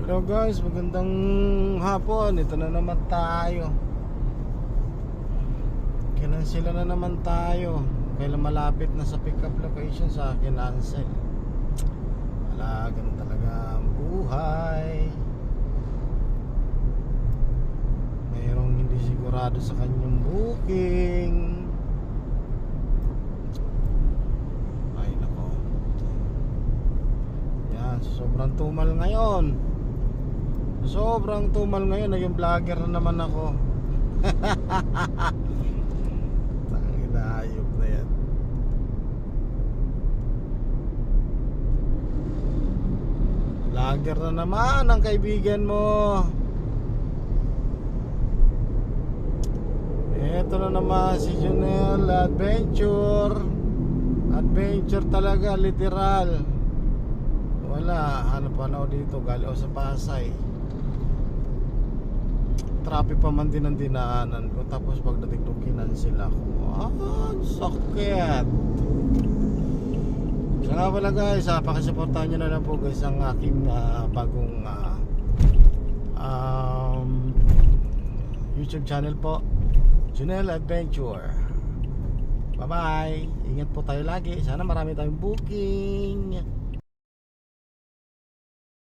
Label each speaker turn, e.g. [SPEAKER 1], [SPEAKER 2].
[SPEAKER 1] Hello guys, magandang hapon. Ito na naman tayo. Kinansela na naman tayo. Kailan malapit na sa pick up location sa akin, cancel. Wala, ganun talaga ang buhay. Mayroong hindi sigurado sa kanyang booking. Ay nako. Yan, sobrang tumal ngayon. Sobrang tumal ngayon. Naging vlogger na naman ako. Ayop na yan. Vlogger na naman ang kaibigan mo. Ito na naman si Junel Adventure. Adventure talaga, literal. Wala, ano pa na dito, gali o sa Pasay. Traffic pa man din ang dinaanan ko. Tapos pagdating doon kinansel ako. Sakit. So nga pala guys, pakisuportahan nyo na lang po guys ang aking bagong YouTube channel po, Junel Adventure. Bye bye. Ingat po tayo lagi. Sana marami tayong booking.